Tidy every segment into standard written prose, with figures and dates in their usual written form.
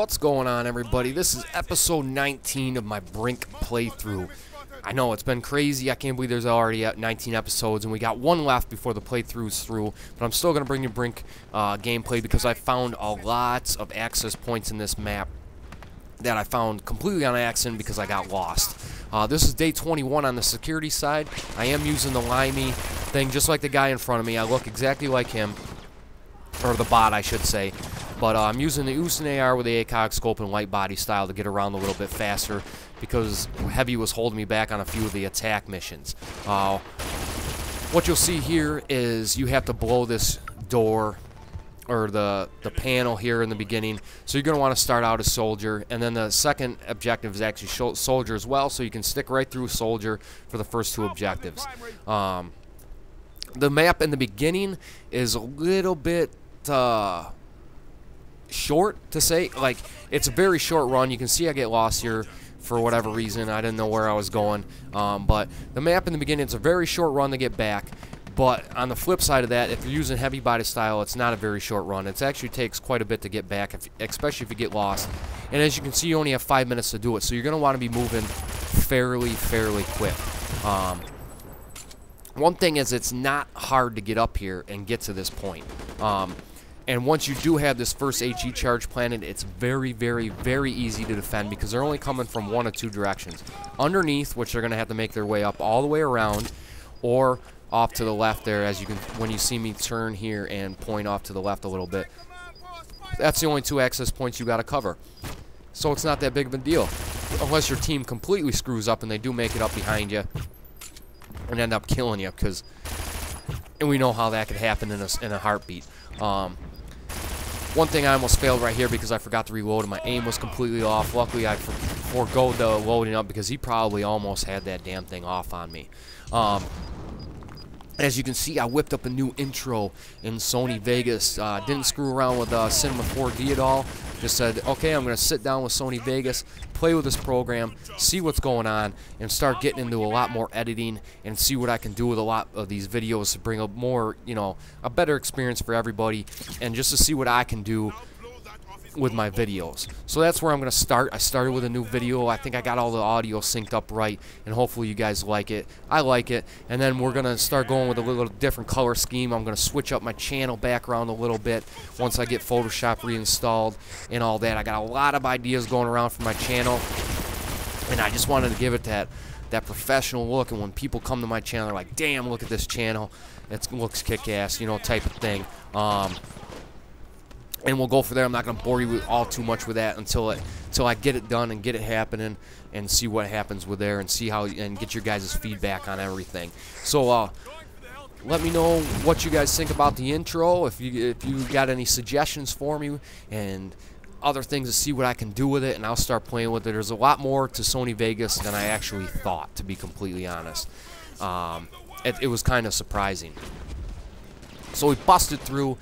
What's going on, everybody? This is episode 19 of my Brink playthrough. I know, it's been crazy. I can't believe there's already 19 episodes, and we got one left before the playthrough's through. But I'm still going to bring you Brink gameplay because I found a lot of access points in this map that I found completely on accident because I got lost. This is day 21 on the security side. I am using the limey thing just like the guy in front of me. I look exactly like him, or the bot, I should say. But I'm using the Euston AR with the acog scope and light body style to get around a little bit faster because heavy was holding me back on a few of the attack missions. What you'll see here is you have to blow this door or the panel here in the beginning. So you're going to want to start out as soldier, and then the second objective is actually soldier as well, so you can stick right through soldier for the first two objectives. The map in the beginning is a little bit short to say. Like, it's a very short run. You can see I get lost here for whatever reason. I didn't know where I was going. But the map in the beginning, it's a very short run to get back. But on the flip side of that, if you're using heavy body style, it's not a very short run. It actually takes quite a bit to get back, especially if you get lost. And as you can see, you only have 5 minutes to do it. So you're going to want to be moving fairly quick. One thing is, it's not hard to get up here and get to this point. And once you do have this first HE charge planted, it's very easy to defend because they're only coming from one of two directions. Underneath, which they're going to have to make their way up all the way around, or off to the left there, as you can, when you see me turn here and point off to the left a little bit. That's the only two access points you got to cover. So it's not that big of a deal. Unless your team completely screws up and they do make it up behind you and end up killing you, and we know how that could happen in a heartbeat. One thing I almost failed right here because I forgot to reload and my aim was completely off. Luckily, I forgoed the loading up because he probably almost had that damn thing off on me. As you can see, I whipped up a new intro in Sony Vegas. Didn't screw around with Cinema 4D at all. Just said, okay, I'm going to sit down with Sony Vegas, play with this program, see what's going on, and start getting into a lot more editing and see what I can do with a lot of these videos to bring a more, a better experience for everybody, and just to see what I can do with my videos. So that's where I'm going to start. I started with a new video. I think I got all the audio synced up right, and hopefully you guys like it. I like it. And then we're going to start going with a little different color scheme. I'm going to switch up my channel background a little bit once I get Photoshop reinstalled and all that. I got a lot of ideas going around for my channel, and I just wanted to give it that professional look, and when people come to my channel, they're like, damn, look at this channel. It looks kick-ass, type of thing. And we'll go for there. I'm not going to bore you with all too much with that until I get it done and get it happening and see what happens with there and see how and get your guys' feedback on everything. So let me know what you guys think about the intro. If you got any suggestions for me and other things to see what I can do with it, and I'll start playing with it. There's a lot more to Sony Vegas than I actually thought, to be completely honest. It was kind of surprising. So we busted through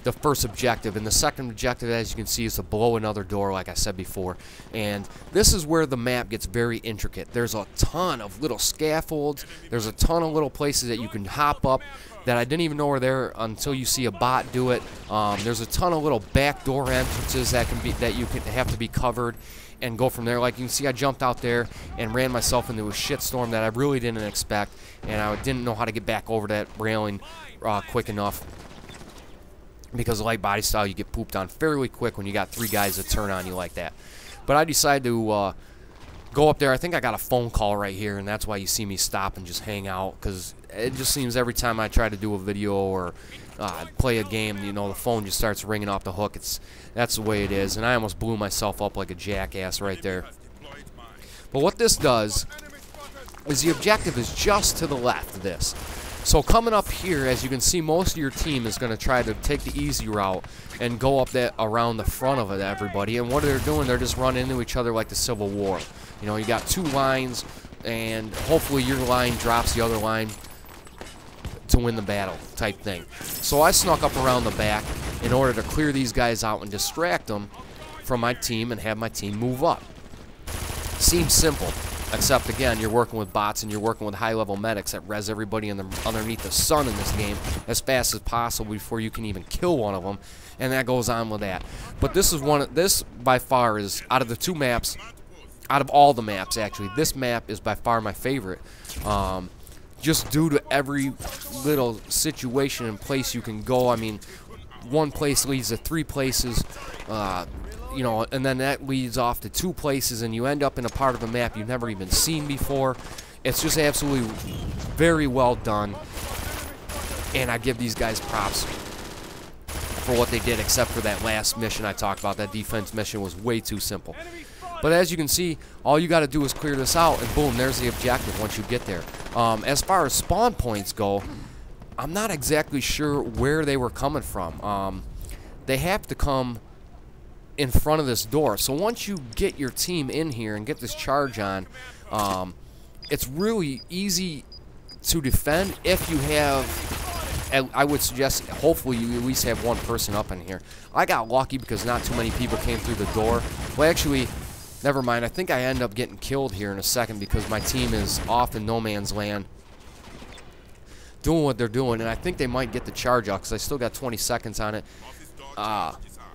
the first objective, and the second objective, as you can see, is to blow another door, like I said before. And this is where the map gets very intricate. There's a ton of little scaffolds. There's a ton of little places that you can hop up that I didn't even know were there until you see a bot do it. There's a ton of little back door entrances that you can have to be covered and go from there. Like you can see, I jumped out there and ran myself into a shitstorm that I really didn't expect, and I didn't know how to get back over that railing quick enough. Because of light body style, you get pooped on fairly quick when you got three guys that turn on you like that. But I decided to go up there. I think I got a phone call right here, and that's why you see me stop and just hang out. Because it just seems every time I try to do a video or play a game, the phone just starts ringing off the hook. That's the way it is, and I almost blew myself up like a jackass right there. But what this does is the objective is just to the left of this. So coming up here, as you can see, most of your team is going to try to take the easy route and go up around the front of it, everybody. And what they're doing, they're just running into each other like the Civil War. You got two lines, and hopefully your line drops the other line to win the battle type thing. So I snuck up around the back in order to clear these guys out and distract them from my team and have my team move up. Seems simple. Except, again, you're working with bots and you're working with high-level medics that res everybody underneath the sun in this game as fast as possible before you can even kill one of them, and that goes on with that. But this is this by far is, out of the 2 maps, out of all the maps, actually, this map is by far my favorite. Just due to every little situation and place you can go. I mean, one place leads to 3 places, you know, and then that leads off to 2 places, and you end up in a part of a map you've never even seen before. It's just absolutely very well done, and I give these guys props for what they did, except for that last mission I talked about. That defense mission was way too simple. But as you can see, all you got to do is clear this out, and boom, there's the objective once you get there. As far as spawn points go, I'm not exactly sure where they were coming from. They have to come in front of this door. So once you get your team in here and get this charge on, it's really easy to defend if you have, I would suggest, hopefully you at least have 1 person up in here. I got lucky because not too many people came through the door. Well, actually, never mind. I think I end up getting killed here in a second because my team is off in no man's land doing what they're doing, and I think they might get the charge off because I still got 20 seconds on it.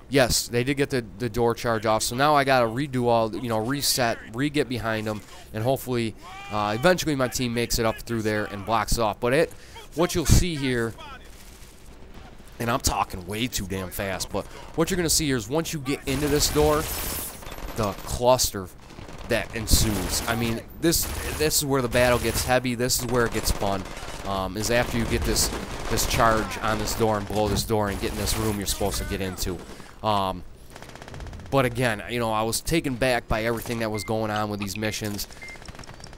Yes, they did get the door charge off, so now I got to redo all, you know, reset, re-get behind them, and hopefully eventually my team makes it up through there and blocks it off. But what you'll see here, and I'm talking way too damn fast, but what you're going to see here is once you get into this door, the cluster that ensues. I mean, this is where the battle gets heavy. This is where it gets fun. Is after you get this charge on this door and blow this door and get in this room you're supposed to get into. But again, you know, I was taken back by everything that was going on with these missions.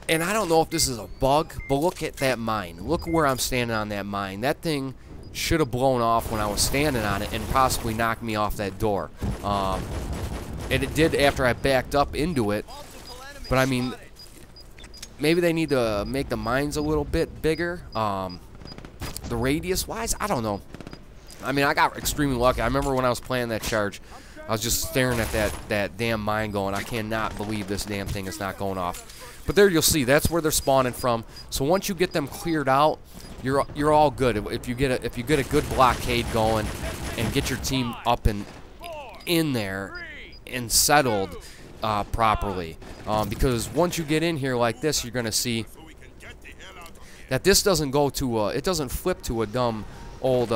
And I don't know if this is a bug, but look at that mine. Look where I'm standing on that mine. That thing should have blown off when I was standing on it and possibly knocked me off that door. And it did after I backed up into it. But I mean, maybe they need to make the mines a little bit bigger. The radius wise, I don't know. I mean, I got extremely lucky. I remember when I was playing that charge, I was just staring at that damn mine going, I cannot believe this damn thing is not going off. But there you'll see, that's where they're spawning from. So once you get them cleared out, you're all good. If you get a good blockade going and get your team up and in there and settled properly, because once you get in here like this, you're gonna see that this doesn't go to it doesn't flip to a dumb old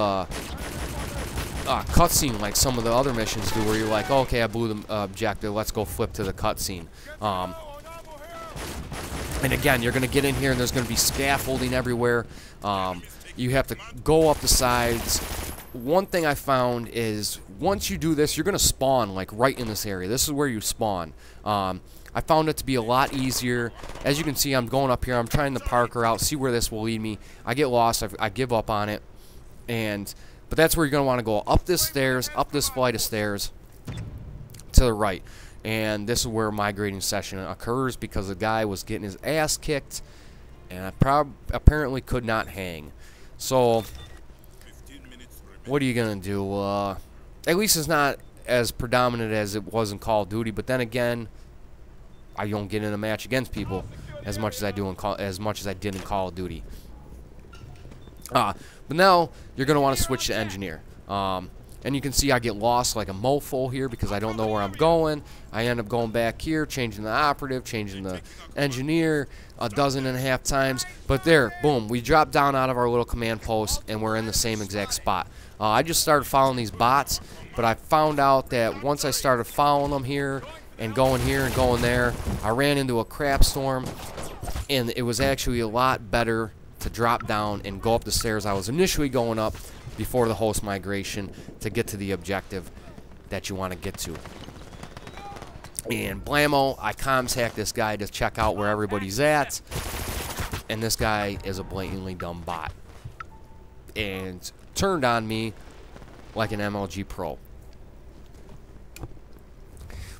cutscene like some of the other missions do, where you're like, oh, okay, I blew the objective, let's go flip to the cutscene. And again, you're gonna get in here and there's gonna be scaffolding everywhere. You have to go up the sides. One thing I found is once you do this, you're going to spawn like right in this area. This is where you spawn. I found it to be a lot easier. As you can see, I'm going up here. I'm trying to park her out, see where this will lead me. I get lost. I give up on it. But that's where you're going to want to go. Up this stairs, up this flight of stairs to the right. And this is where migrating session occurs because the guy was getting his ass kicked and I apparently could not hang. So what are you going to do? At least it's not as predominant as it was in Call of Duty, but then again, I don't get in a match against people as much as I do in did in Call of Duty. But now you're going to want to switch to engineer. And you can see I get lost like a mofo here because I don't know where I'm going. I end up going back here, changing the operative, changing the engineer 12.5 times. But there, boom, we dropped down out of our little command post and we're in the same exact spot. I just started following these bots, but I found out that once I started following them here and going there, I ran into a crap storm, and it was actually a lot better to drop down and go up the stairs I was initially going up before the host migration to get to the objective that you want to get to. And blammo, I comms hacked this guy to check out where everybody's at, and this guy is a blatantly dumb bot and turned on me like an MLG pro.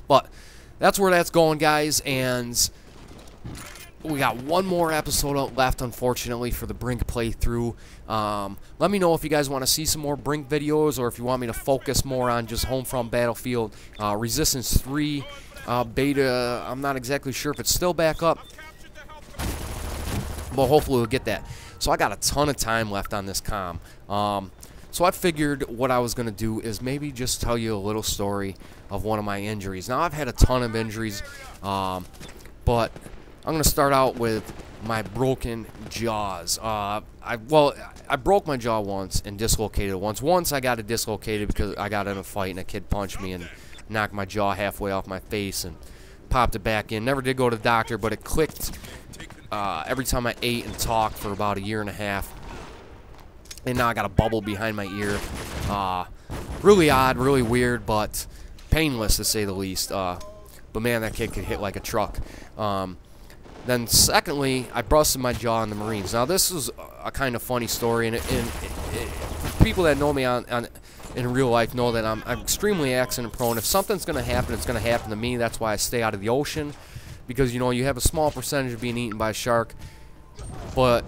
But that's where that's going, guys, and we got one more episode left, unfortunately, for the Brink playthrough. Let me know if you guys want to see some more Brink videos, or if you want me to focus more on just Homefront Battlefield. Resistance 3 beta, I'm not exactly sure if it's still back up. but hopefully we'll get that. So I got a ton of time left on this comm. So I figured what I was going to do is maybe just tell you a little story of one of my injuries. Now, I've had a ton of injuries, but I'm going to start out with my broken jaws. I broke my jaw once and dislocated it once. Once I got it dislocated because I got in a fight and a kid punched me and knocked my jaw halfway off my face and popped it back in. Never did go to the doctor, but it clicked every time I ate and talked for about a year and a half. And now I got a bubble behind my ear. Really odd, really weird, but painless to say the least. But man, that kid could hit like a truck. Then secondly, I busted my jaw in the Marines. Now this is a kind of funny story, and people that know me in real life know that I'm extremely accident prone. If something's going to happen, it's going to happen to me. That's why I stay out of the ocean, because you know you have a small percentage of being eaten by a shark, but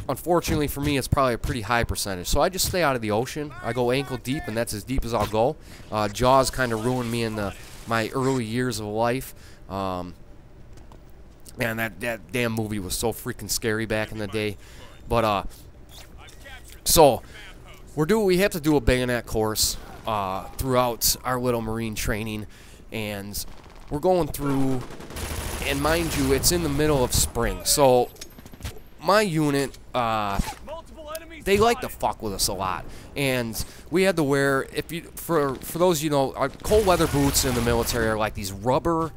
unfortunately for me, it's probably a pretty high percentage. So I just stay out of the ocean. I go ankle deep, and that's as deep as I'll go. Jaws kind of ruined me in my early years of life. Man, that damn movie was so freaking scary back in the day. But so we have to do a bayonet course throughout our little Marine training, and we're going through. And mind you, it's in the middle of spring, so my unit, they like to fuck with us a lot, and we had to wear, for those you know, our cold weather boots in the military are like these rubber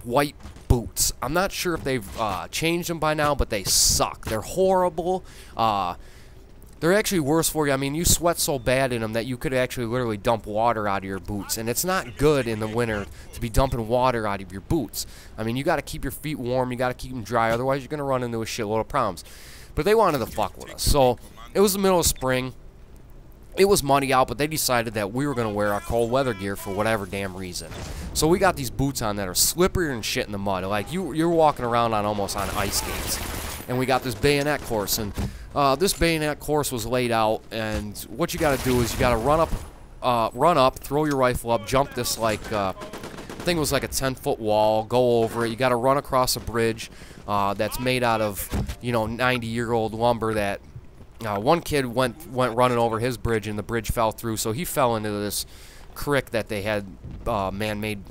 white boots. I'm not sure if they've changed them by now, but they suck. They're horrible. They're actually worse for you. I mean, you sweat so bad in them that you could actually literally dump water out of your boots, and it's not good in the winter to be dumping water out of your boots. I mean, you got to keep your feet warm, you got to keep them dry, otherwise you're going to run into a shitload of problems. But they wanted to fuck with us. So it was the middle of spring. It was muddy out, but they decided that we were going to wear our cold weather gear for whatever damn reason. So we got these boots on that are slipperier and shit in the mud. Like you're walking around almost on ice skates. And we got this bayonet course, and this bayonet course was laid out, and what you got to do is you got to run up, throw your rifle up, jump this like I think it was like a 10-foot wall, go over it. You got to run across a bridge that's made out of 90-year-old lumber. That one kid went running over his bridge, and the bridge fell through, so he fell into this creek that they had man-made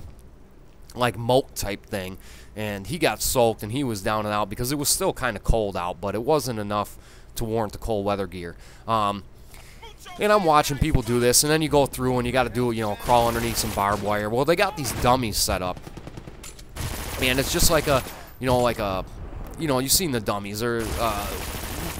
like moat type thing. And he got soaked, and he was down and out because it was still kind of cold out, but it wasn't enough to warrant the cold weather gear. And I'm watching people do this, and then you go through and you got to do, crawl underneath some barbed wire. Well, they got these dummies set up, and it's just like you've seen the dummies.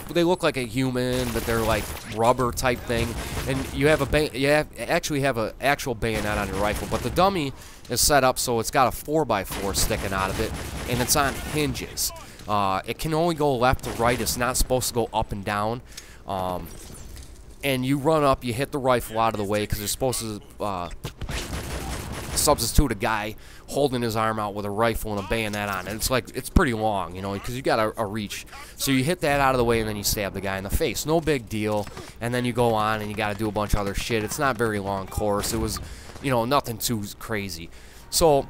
They look like a human, but they're like rubber type thing. And you actually have an actual bayonet on your rifle, but the dummy is set up so it's got a 4x4 sticking out of it, and it's on hinges. It can only go left to right. It's not supposed to go up and down. And you run up, you hit the rifle out of the way because you're supposed to substitute a guy holding his arm out with a rifle and a bayonet on it. It's pretty long, because you got a reach. So you hit that out of the way, and then you stab the guy in the face. No big deal. And then you go on and you got to do a bunch of other shit. It's not a very long course. It was, nothing too crazy. So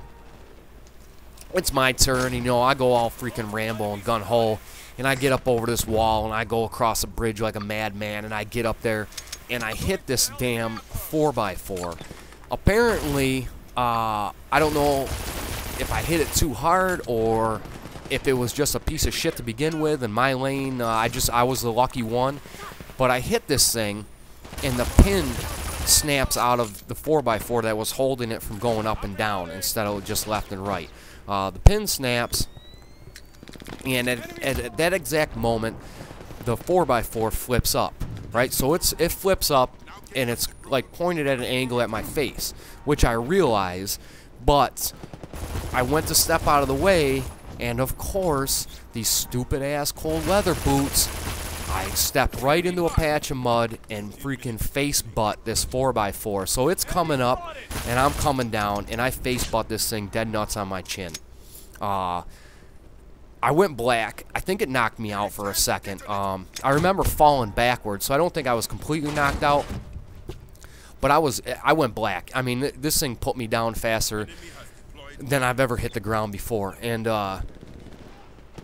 it's my turn. I go all freaking Rambo and gun-ho, and I get up over this wall, and I go across a bridge like a madman, and I get up there, and I hit this damn 4x4. Apparently, I don't know if I hit it too hard or if it was just a piece of shit to begin with. In my lane, I was the lucky one. But I hit this thing, and the pin snaps out of the 4x4 that was holding it from going up and down instead of just left and right. The pin snaps, and at that exact moment, the 4x4 flips up, right? So it flips up, and it's like pointed at an angle at my face, which I realize, but I went to step out of the way, and of course, these stupid-ass cold leather boots, I stepped right into a patch of mud and freaking face-butt this 4x4. So it's coming up, and I'm coming down, and I face-butt this thing dead nuts on my chin. I went black. I think it knocked me out for a second. I remember falling backwards, so I don't think I was completely knocked out. But I went black. I mean, this thing put me down faster than I've ever hit the ground before. And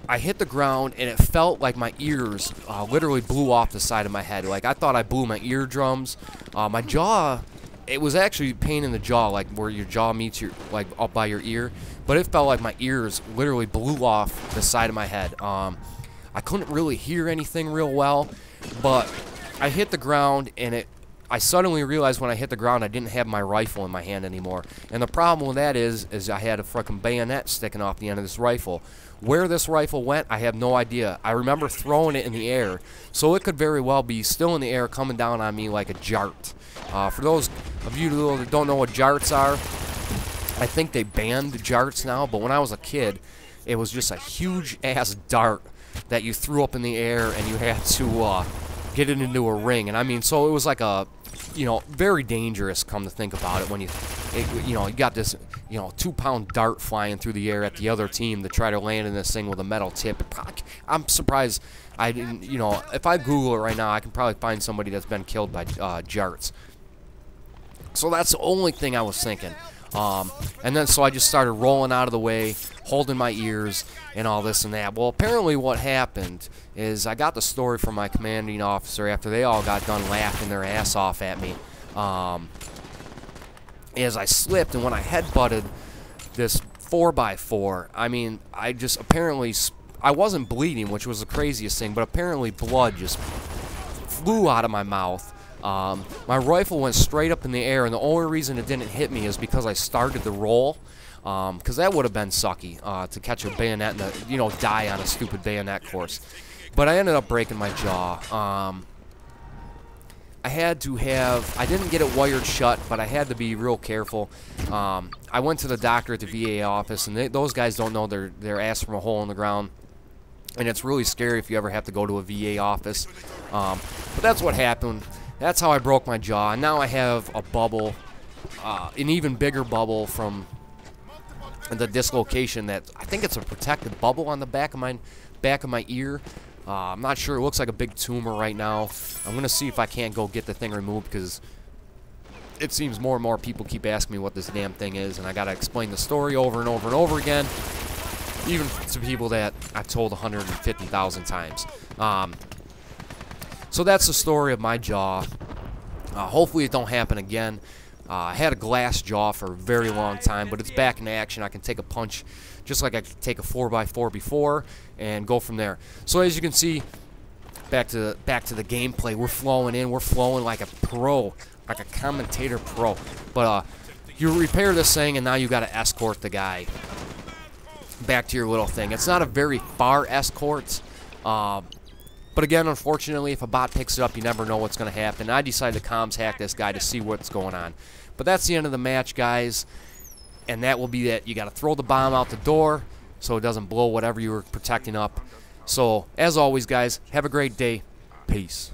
I hit the ground, and it felt like my ears literally blew off the side of my head. Like, I thought I blew my eardrums. My jaw, it was actually pain in the jaw, like where your jaw meets your, like, up by your ear. But it felt like my ears literally blew off the side of my head. I couldn't really hear anything real well, but I hit the ground, and I suddenly realized when I hit the ground I didn't have my rifle in my hand anymore. And the problem with that is I had a fucking bayonet sticking off the end of this rifle. Where this rifle went, I have no idea. I remember throwing it in the air, so it could very well be still in the air coming down on me like a jart. For those of you that don't know what jarts are, I think they banned jarts now, but when I was a kid, it was just a huge-ass dart that you threw up in the air, and you had to get it into a ring. And I mean, so it was like a, you know, very dangerous, come to think about it, when you got this, 2-pound dart flying through the air at the other team to try to land in this thing with a metal tip. I'm surprised I didn't, if I Google it right now, I can probably find somebody that's been killed by jarts. So that's the only thing I was thinking. And then so I just started rolling out of the way, holding my ears, and all this and that. Well, apparently what happened is I got the story from my commanding officer after they all got done laughing their ass off at me. As I slipped, and when I headbutted this 4x4, I mean, I just apparently, I wasn't bleeding, which was the craziest thing, but apparently blood just flew out of my mouth. My rifle went straight up in the air, and the only reason it didn't hit me is because I started to roll, because that would have been sucky, to catch a bayonet and die on a stupid bayonet course. But I ended up breaking my jaw. I didn't get it wired shut, but I had to be real careful. I went to the doctor at the VA office, and those guys don't know their ass from a hole in the ground. And it's really scary if you ever have to go to a VA office. But that's what happened. That's how I broke my jaw. And now I have a bubble, an even bigger bubble from the dislocation. That I think it's a protective bubble on the back of my ear. I'm not sure. It looks like a big tumor right now. I'm gonna see if I can't go get the thing removed, because it seems more and more people keep asking me what this damn thing is, and I gotta explain the story over and over and over again, even to people that I've told 150,000 times. So that's the story of my jaw. Hopefully it don't happen again. I had a glass jaw for a very long time, but it's back in action. I can take a punch just like I could take a 4x4 before and go from there. So as you can see, back to the gameplay, we're flowing in. We're flowing like a pro, like a commentator pro. But you repair this thing, and now you got to escort the guy back to your little thing. It's not a very far escort. But again, unfortunately, if a bot picks it up, you never know what's going to happen. I decided to comms hack this guy to see what's going on. But that's the end of the match, guys. And that will be that. You got to throw the bomb out the door so it doesn't blow whatever you were protecting up. So, as always, guys, have a great day. Peace.